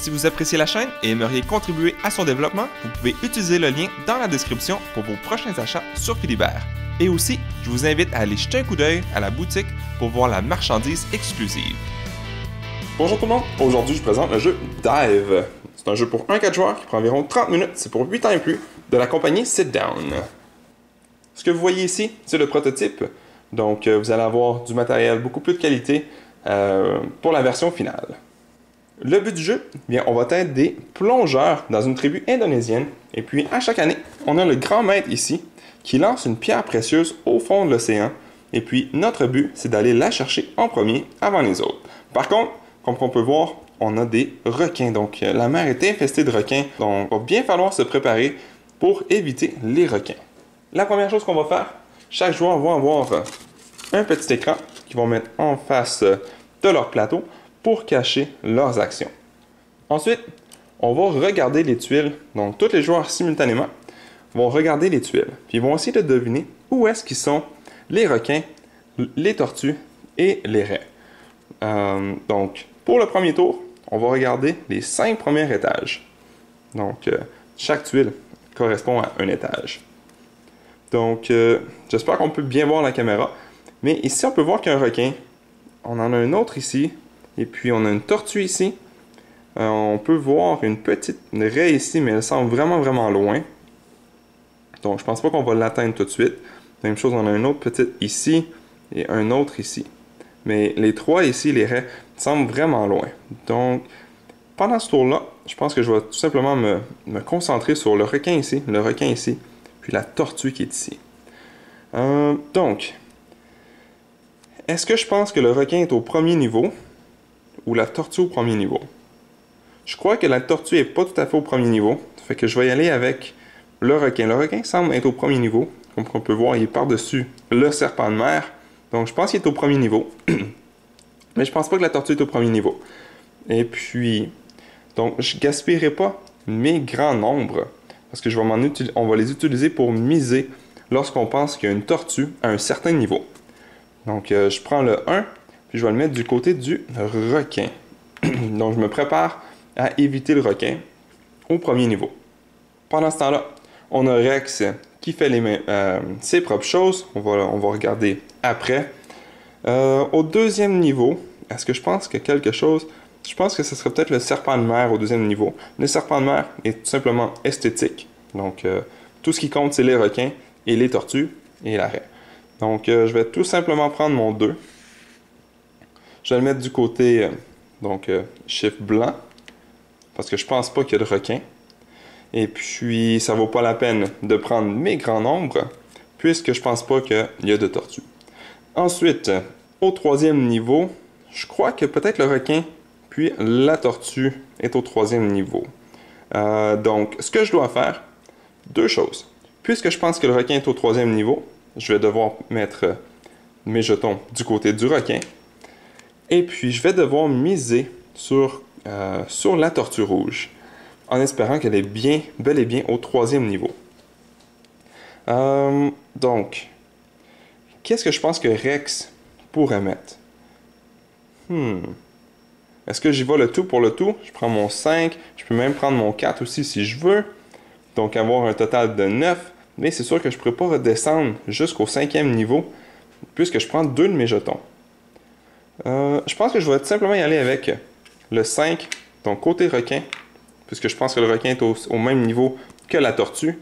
Si vous appréciez la chaîne et aimeriez contribuer à son développement, vous pouvez utiliser le lien dans la description pour vos prochains achats sur Philibert. Et aussi, je vous invite à aller jeter un coup d'œil à la boutique pour voir la marchandise exclusive. Bonjour tout le monde, aujourd'hui je présente le jeu Dive. C'est un jeu pour 1-4 joueurs qui prend environ 30 minutes, c'est pour 8 ans et plus, de la compagnie Sit Down. Ce que vous voyez ici, c'est le prototype, donc vous allez avoir du matériel beaucoup plus de qualité pour la version finale. Le but du jeu, bien, on va être des plongeurs dans une tribu indonésienne, et puis à chaque année, on a le grand maître ici qui lance une pierre précieuse au fond de l'océan, et puis notre but, c'est d'aller la chercher en premier avant les autres. Par contre, comme on peut voir, on a des requins, donc la mer est infestée de requins, donc il va bien falloir se préparer pour éviter les requins. La première chose qu'on va faire, chaque joueur va avoir un petit écran qu'ils vont mettre en face de leur plateau pour cacher leurs actions. Ensuite, on va regarder les tuiles, donc tous les joueurs simultanément vont regarder les tuiles, puis ils vont essayer de deviner où est-ce qu'ils sont les requins, les tortues et les raies. Donc, pour le premier tour, on va regarder les 5 premiers étages. Donc, chaque tuile correspond à un étage. Donc, j'espère qu'on peut bien voir la caméra. Mais ici, on peut voir qu'il y a un requin. On en a un autre ici. Et puis, on a une tortue ici. On peut voir une petite raie ici, mais elle semble vraiment loin. Donc, je pense pas qu'on va l'atteindre tout de suite. Même chose, on a une autre petite ici et un autre ici. Mais les trois ici, les raies, semblent vraiment loin. Donc, pendant ce tour-là, je pense que je vais tout simplement me concentrer sur le requin ici, puis la tortue qui est ici. Donc, est-ce que je pense que le requin est au premier niveau ou la tortue au premier niveau? Je crois que la tortue n'est pas tout à fait au premier niveau. Ça fait que je vais y aller avec le requin. Le requin semble être au premier niveau. Comme on peut voir, il est par-dessus le serpent de mer. Donc, je pense qu'il est au premier niveau. Mais je pense pas que la tortue est au premier niveau. Et puis, donc, je gaspillerai pas mes grands nombres. Parce que on va les utiliser pour miser lorsqu'on pense qu'il y a une tortue à un certain niveau. Donc, je prends le 1, puis je vais le mettre du côté du requin. Donc, je me prépare à éviter le requin au premier niveau. Pendant ce temps-là, on a Rex qui fait ses propres choses. On va regarder après. Au deuxième niveau, est-ce que je pense que quelque chose... Je pense que ce serait peut-être le serpent de mer au deuxième niveau. Le serpent de mer est tout simplement esthétique. Donc, tout ce qui compte, c'est les requins et les tortues et la raie. Donc, je vais tout simplement prendre mon 2. Je vais le mettre du côté, chiffre blanc, parce que je pense pas qu'il y a de requins. Et puis, ça vaut pas la peine de prendre mes grands nombres, puisque je pense pas qu'il y a de tortues. Ensuite, au troisième niveau, je crois que peut-être le requin puis la tortue est au troisième niveau. Donc, ce que je dois faire, 2 choses. Puisque je pense que le requin est au troisième niveau, je vais devoir mettre mes jetons du côté du requin. Et puis, je vais devoir miser sur la tortue rouge, en espérant qu'elle est bel et bien au troisième niveau. Donc, qu'est-ce que je pense que Rex pourrait mettre? Est-ce que j'y vais le tout pour le tout? Je prends mon 5, je peux même prendre mon 4 aussi si je veux. Donc avoir un total de 9. Mais c'est sûr que je ne pourrais pas redescendre jusqu'au 5e niveau, puisque je prends 2 de mes jetons. Je pense que je vais tout simplement y aller avec le 5, donc côté requin, puisque je pense que le requin est au même niveau que la tortue.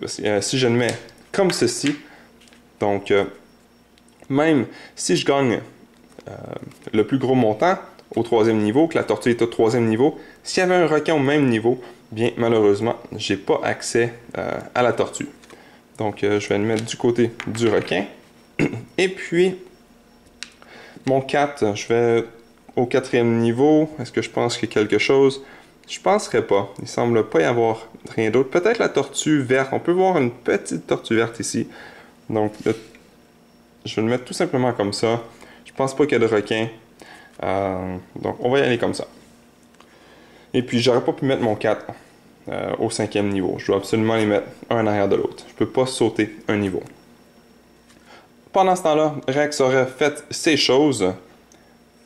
Si je le mets comme ceci, donc même si je gagne le plus gros montant au troisième niveau, que la tortue est au troisième niveau, s'il y avait un requin au même niveau, bien malheureusement, j'ai pas accès à la tortue. Donc je vais le mettre du côté du requin. Et puis, mon 4, je vais au 4e niveau. Est-ce que je pense qu'il y a quelque chose? Je penserais pas. Il semble pas y avoir rien d'autre. Peut-être la tortue verte. On peut voir une petite tortue verte ici. Donc, je vais le mettre tout simplement comme ça. Je pense pas qu'il y a de requin. Donc, on va y aller comme ça. Et puis, j'aurais pas pu mettre mon 4 au 5e niveau. Je dois absolument les mettre un en arrière de l'autre. Je peux pas sauter un niveau. Pendant ce temps-là, Rex aurait fait ses choses.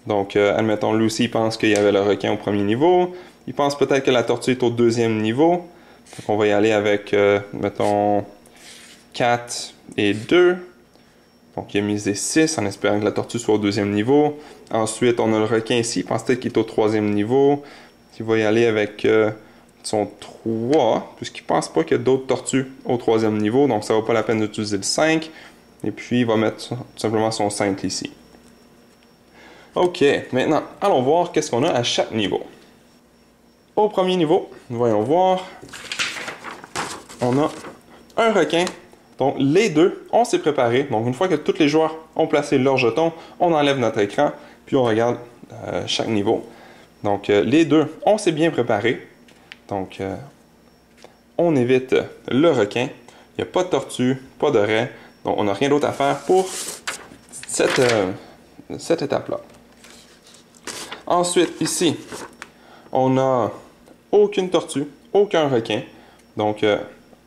Donc, admettons, Lucy pense qu'il y avait le requin au premier niveau. il pense peut-être que la tortue est au deuxième niveau. Donc on va y aller avec, mettons, 4 et 2. Donc il a misé 6 en espérant que la tortue soit au deuxième niveau. Ensuite, on a le requin ici, il pense peut-être qu'il est au troisième niveau. Il va y aller avec son 3, puisqu'il ne pense pas qu'il y a d'autres tortues au troisième niveau, donc ça ne vaut pas la peine d'utiliser le 5. Et puis il va mettre tout simplement son 5 ici. Ok, maintenant, allons voir qu'est-ce qu'on a à chaque niveau. Au premier niveau, voyons voir, on a un requin. Donc, les deux, on s'est préparé. Donc, une fois que tous les joueurs ont placé leurs jetons, on enlève notre écran, puis on regarde chaque niveau. Donc, les deux, on s'est bien préparé. Donc, on évite le requin. Il n'y a pas de tortue, pas de raie. Donc, on n'a rien d'autre à faire pour cette étape-là. Ensuite, ici, on n'a aucune tortue, aucun requin. Donc,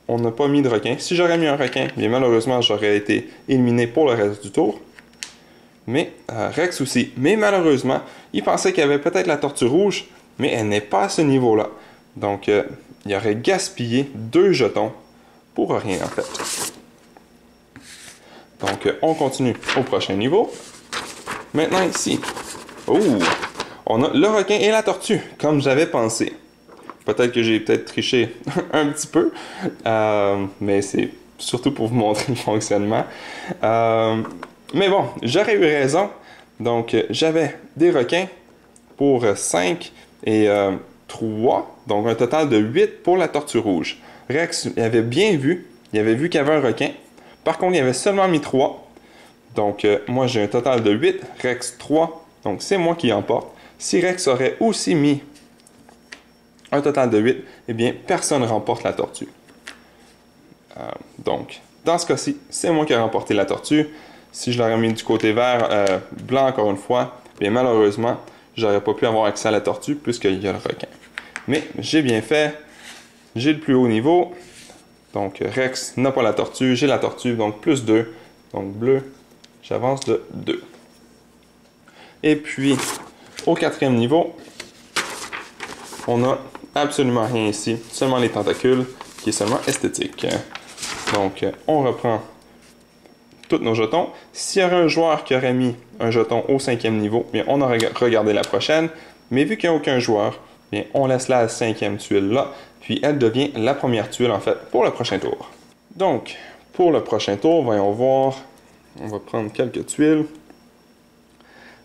on n'a pas mis de requin. Si j'aurais mis un requin, bien malheureusement, j'aurais été éliminé pour le reste du tour. Mais Rex aussi. Mais malheureusement, il pensait qu'il y avait peut-être la tortue rouge, mais elle n'est pas à ce niveau-là. Donc, il aurait gaspillé 2 jetons pour rien, en fait. Donc, on continue au prochain niveau. Maintenant, ici, on a le requin et la tortue, comme j'avais pensé. Peut-être que j'ai triché un petit peu, mais c'est surtout pour vous montrer le fonctionnement. Mais bon, j'aurais eu raison. Donc, j'avais des requins pour 5 et 3, donc un total de 8 pour la tortue rouge. Rex il avait bien vu, il avait vu qu'il y avait un requin. Par contre, il avait seulement mis 3. Donc, moi, j'ai un total de 8, Rex 3, donc c'est moi qui emporte. Si Rex aurait aussi mis un total de 8, eh bien, personne ne remporte la tortue. Donc, dans ce cas-ci, c'est moi qui ai remporté la tortue. Si je l'aurais mis du côté vert, blanc encore une fois, bien malheureusement, j'aurais pas pu avoir accès à la tortue puisqu'il y a le requin. Mais j'ai bien fait. J'ai le plus haut niveau. Donc, Rex n'a pas la tortue. J'ai la tortue, donc plus 2. Donc, bleu, j'avance de 2. Et puis, au 4e niveau, on a absolument rien ici, seulement les tentacules, qui est seulement esthétique. Donc, on reprend tous nos jetons. S'il y aurait un joueur qui aurait mis un jeton au 5e niveau, bien, on aurait regardé la prochaine. Mais vu qu'il n'y a aucun joueur, bien, on laisse la 5e tuile là, puis elle devient la première tuile, en fait, pour le prochain tour. Donc, pour le prochain tour, voyons voir. On va prendre quelques tuiles.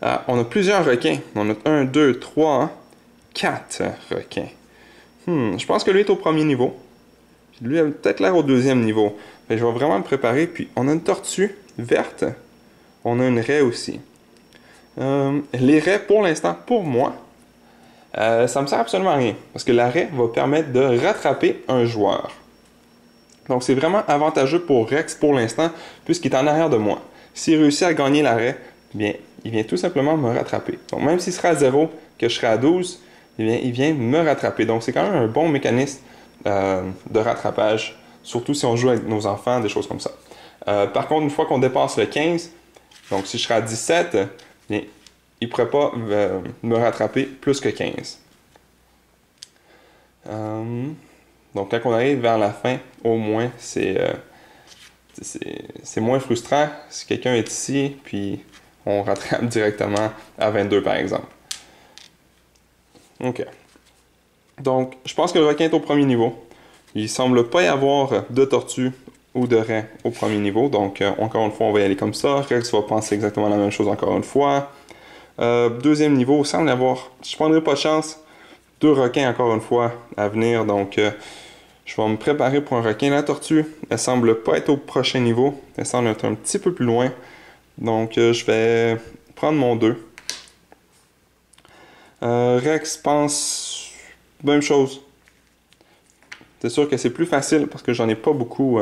On a plusieurs requins. On a 1, 2, 3, 4 requins. Je pense que lui est au premier niveau. Puis lui a peut-être l'air au deuxième niveau. Mais je vais vraiment me préparer. Puis on a une tortue verte. On a une raie aussi. Les raies, pour l'instant, pour moi, ça me sert absolument à rien. Parce que la raie va permettre de rattraper un joueur. Donc c'est vraiment avantageux pour Rex pour l'instant, puisqu'il est en arrière de moi. S'il réussit à gagner la raie, bien, il vient tout simplement me rattraper. Donc même s'il sera à 0, que je serai à 12, eh bien, il vient me rattraper. Donc, c'est quand même un bon mécanisme de rattrapage, surtout si on joue avec nos enfants, des choses comme ça. Par contre, une fois qu'on dépasse le 15, donc si je serai à 17, bien, il ne pourrait pas me rattraper plus que 15. Donc, quand on arrive vers la fin, au moins, c'est moins frustrant si quelqu'un est ici, puis on rattrape directement à 22, par exemple. OK. Donc, je pense que le requin est au premier niveau. Il ne semble pas y avoir de tortue ou de raie au premier niveau. Donc, encore une fois, on va y aller comme ça. Rex va penser exactement la même chose encore une fois. Deuxième niveau, il semble y avoir... Je ne prendrai pas de chance. 2 requins encore une fois à venir. Donc, je vais me préparer pour un requin. La tortue, elle semble pas être au prochain niveau. Elle semble être un petit peu plus loin. Donc, je vais prendre mon 2. Rex pense même chose. C'est sûr que c'est plus facile parce que j'en ai pas beaucoup.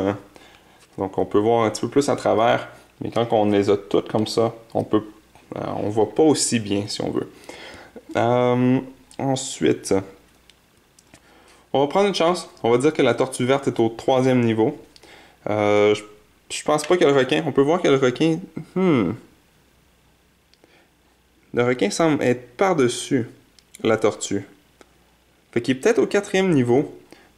Donc on peut voir un petit peu plus à travers. Mais quand on les a toutes comme ça, on voit pas aussi bien si on veut. Ensuite, on va prendre une chance. On va dire que la tortue verte est au 3e niveau. Je pense pas qu'il y a le requin. On peut voir que le requin... Le requin semble être par-dessus la tortue. Fait qu'il est peut-être au 4e niveau.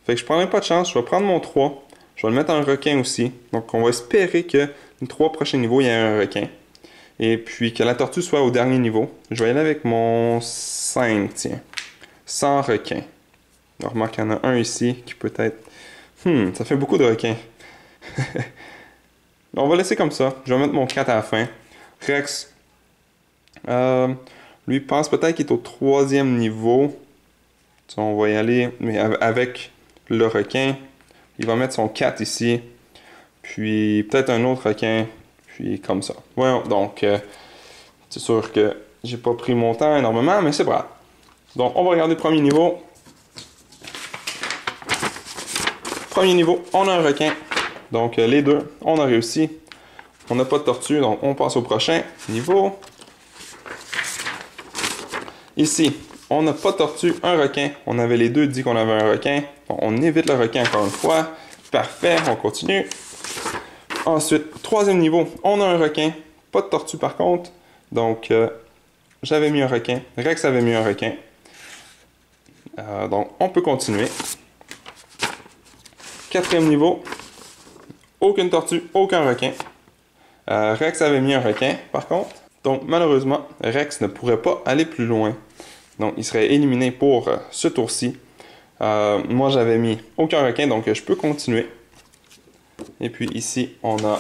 Fait que je prendrai pas de chance. Je vais prendre mon 3. Je vais le mettre en requin aussi. Donc, on va espérer que les 3 prochains niveaux, il y ait un requin. Et puis, que la tortue soit au dernier niveau. Je vais y aller avec mon 5, tiens. Sans requin. Alors, remarque qu'il y en a un ici qui peut être... ça fait beaucoup de requins. On va laisser comme ça. Je vais mettre mon 4 à la fin. Rex, lui pense peut-être qu'il est au 3e niveau. On va y aller, mais avec le requin. Il va mettre son 4 ici. Puis peut-être un autre requin. Puis comme ça. Ouais, donc, c'est sûr que j'ai pas pris mon temps énormément, mais c'est pas grave. Donc, on va regarder le premier niveau. Premier niveau, on a un requin. Donc, les deux, on a réussi. On n'a pas de tortue, donc on passe au prochain niveau. Ici, on n'a pas de tortue, un requin. On avait les deux dit qu'on avait un requin. Bon, on évite le requin encore une fois. Parfait, on continue. Ensuite, 3e niveau, on a un requin. Pas de tortue par contre. Donc, j'avais mis un requin. Rex avait mis un requin. Donc, on peut continuer. 4e niveau, aucune tortue, aucun requin. Rex avait mis un requin, par contre. Donc, malheureusement, Rex ne pourrait pas aller plus loin. Donc, il serait éliminé pour ce tour-ci. Moi, j'avais mis aucun requin, donc je peux continuer. Et puis ici, on a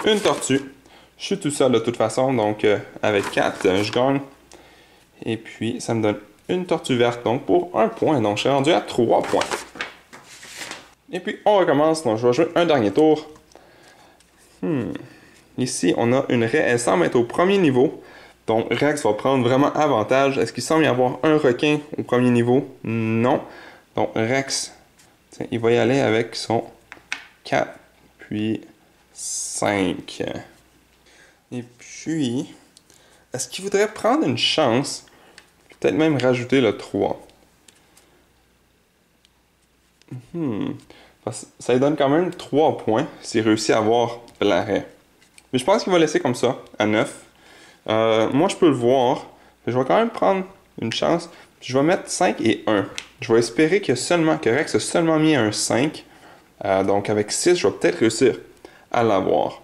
une tortue. Je suis tout seul de toute façon, donc avec 4, je gagne. Et puis, ça me donne une tortue verte, donc pour 1 point. Donc, je suis rendu à 3 points. Et puis, on recommence. Donc, je vais jouer un dernier tour. Ici, on a une raie. Elle semble être au premier niveau. Donc, Rex va prendre vraiment avantage. Est-ce qu'il semble y avoir un requin au premier niveau? Non. Donc, Rex, tiens, il va y aller avec son 4, puis 5. Et puis, est-ce qu'il voudrait prendre une chance? Peut-être même rajouter le 3. Ça lui donne quand même 3 points s'il réussit à avoir l'arrêt. Mais je pense qu'il va laisser comme ça, à 9. Moi, je peux le voir. Je vais quand même prendre une chance. Je vais mettre 5 et 1. Je vais espérer que Rex a seulement mis un 5. Donc, avec 6, je vais peut-être réussir à l'avoir.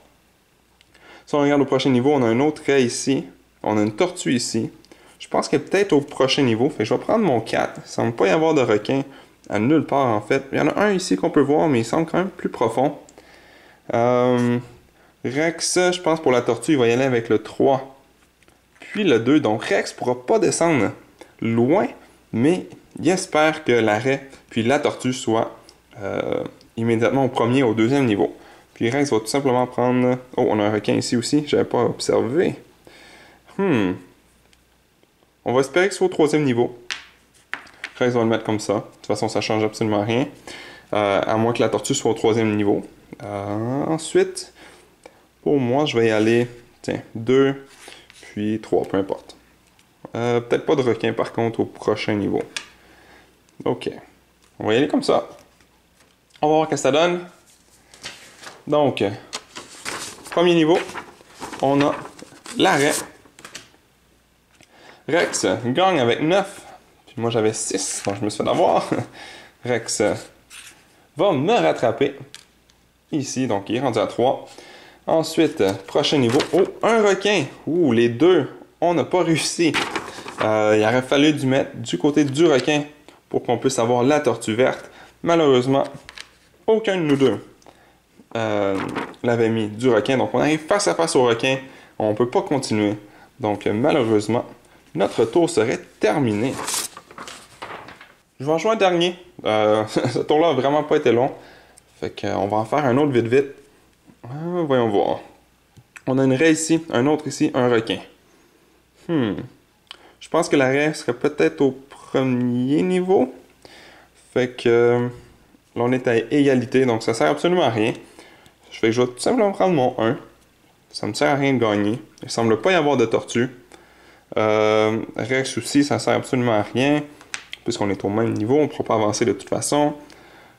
Si on regarde au prochain niveau, on a un autre raie ici. On a une tortue ici. Je pense qu'elle est peut-être au prochain niveau. Fait que je vais prendre mon 4. Il ne semble pas y avoir de requin à nulle part, en fait. Il y en a un ici qu'on peut voir, mais il semble quand même plus profond. Rex, je pense pour la tortue, il va y aller avec le 3. Puis le 2. Donc Rex ne pourra pas descendre loin, mais il espère que la raie puis la tortue soient immédiatement au premier, au 2e niveau. Puis Rex va tout simplement prendre... Oh, on a un requin ici aussi, je n'avais pas observé. On va espérer que ce soit au 3e niveau. Rex va le mettre comme ça. De toute façon, ça ne change absolument rien. À moins que la tortue soit au 3e niveau. Ensuite, pour moi, je vais y aller... Tiens, 2, puis 3, peu importe. Peut-être pas de requin, par contre, au prochain niveau. OK. On va y aller comme ça. On va voir ce que ça donne. Donc, premier niveau, on a l'arrêt. Rex gagne avec 9. Puis moi, j'avais 6, donc je me suis fait avoir. Rex va me rattraper ici, donc il est rendu à 3. Ensuite, prochain niveau. Oh, un requin. Ouh, les deux, on n'a pas réussi. Il aurait fallu du mettre du côté du requin pour qu'on puisse avoir la tortue verte. Malheureusement, aucun de nous deux l'avait mis du requin. Donc, on arrive face à face au requin. On ne peut pas continuer. Donc, malheureusement, notre tour serait terminé. Je vais en jouer un dernier. Ce tour-là n'a vraiment pas été long. Fait qu'on va en faire un autre vite. Voyons voir. On a une raie ici, un autre ici, un requin. Je pense que la raie serait peut-être au premier niveau. Fait que là, on est à égalité, donc ça sert absolument à rien. Je vais tout simplement prendre mon 1. Ça me sert à rien de gagner. Il ne semble pas y avoir de tortue. Rex aussi, ça sert absolument à rien. Puisqu'on est au même niveau, on ne pourra pas avancer de toute façon.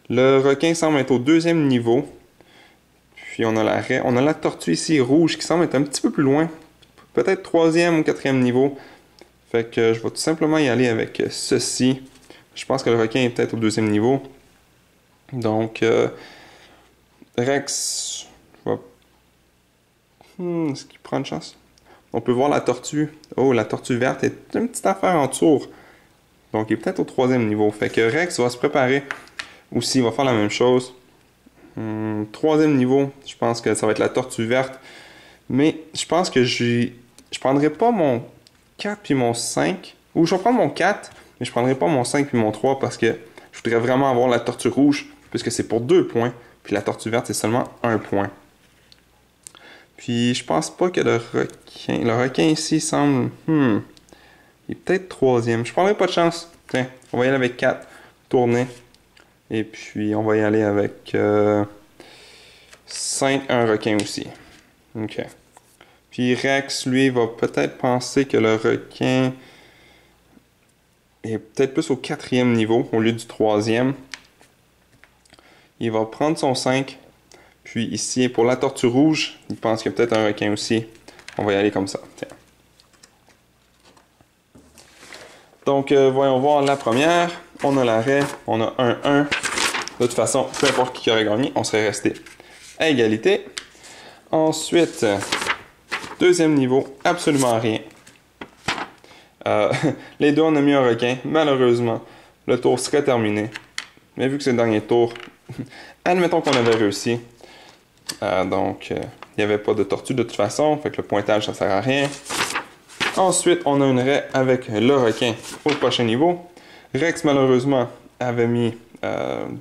Le requin semble être au 2e niveau. Puis on a la raie. On a la tortue ici rouge qui semble être un petit peu plus loin. Peut-être 3e ou 4e niveau. Fait que je vais tout simplement y aller avec ceci. Je pense que le requin est peut-être au deuxième niveau. Donc, Rex va... est-ce qu'il prend une chance? On peut voir la tortue. Oh, la tortue verte est une petite affaire en tour. Donc, il est peut-être au troisième niveau. Fait que Rex va se préparer. Aussi, il va faire la même chose. Troisième niveau, je pense que ça va être la tortue verte. Mais je pense que je prendrai pas mon 4 puis mon 5. Ou je vais prendre mon 4, mais je prendrai pas mon 5 puis mon 3 parce que je voudrais vraiment avoir la tortue rouge, puisque c'est pour 2 points. Puis la tortue verte, c'est seulement 1 point. Puis je pense pas que le requin ici semble... il est peut-être troisième. Je prendrai pas de chance. Tiens, on va y aller avec 4. Tourner. Et puis on va y aller avec 5, un requin aussi. OK. Puis Rex, lui, va peut-être penser que le requin est peut-être plus au 4e niveau au lieu du 3e. Il va prendre son 5. Puis ici, pour la tortue rouge, il pense qu'il y a peut-être un requin aussi. On va y aller comme ça. Tiens. Donc, voyons voir la première. On a l'arrêt. On a 1-1. De toute façon, peu importe qui aurait gagné, on serait resté à égalité. Ensuite, deuxième niveau, absolument rien. Les deux, on a mis un requin. Malheureusement, le tour serait terminé. Mais vu que c'est le dernier tour, admettons qu'on avait réussi. Donc, il n'y avait pas de tortue de toute façon. Fait que le pointage, ça sert à rien. Ensuite, on a une raie avec le requin au prochain niveau. Rex, malheureusement, avait mis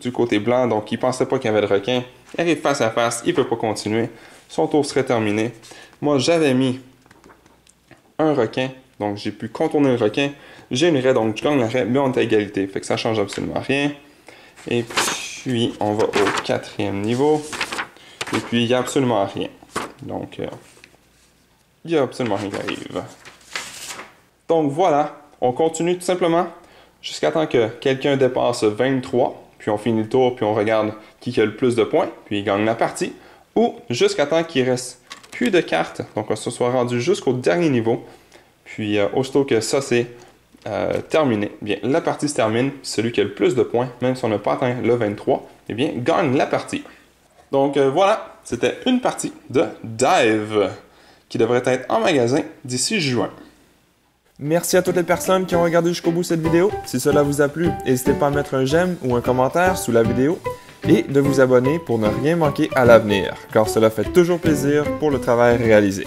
du côté blanc, donc il ne pensait pas qu'il y avait de requin. Il arrive face à face, il ne peut pas continuer. Son tour serait terminé. Moi, j'avais mis un requin, donc j'ai pu contourner le requin. J'ai une raie, donc je gagne la raie, mais on est à égalité. Fait que ça ne change absolument rien. Et puis, on va au 4e niveau. Et puis, il n'y a absolument rien. Donc, il n'y a absolument rien qui arrive. Donc, voilà. On continue tout simplement jusqu'à temps que quelqu'un dépasse 23. Puis, on finit le tour, puis on regarde qui a le plus de points. Puis, il gagne la partie. Ou jusqu'à temps qu'il reste plus de cartes. Donc, on se soit rendu jusqu'au dernier niveau. Puis, aussitôt que ça, c'est terminé, bien, la partie se termine. Celui qui a le plus de points, même si on n'a pas atteint le 23, eh bien, gagne la partie. Donc voilà, c'était une partie de Dive qui devrait être en magasin d'ici juin. Merci à toutes les personnes qui ont regardé jusqu'au bout cette vidéo. Si cela vous a plu, n'hésitez pas à mettre un j'aime ou un commentaire sous la vidéo et de vous abonner pour ne rien manquer à l'avenir, car cela fait toujours plaisir pour le travail réalisé.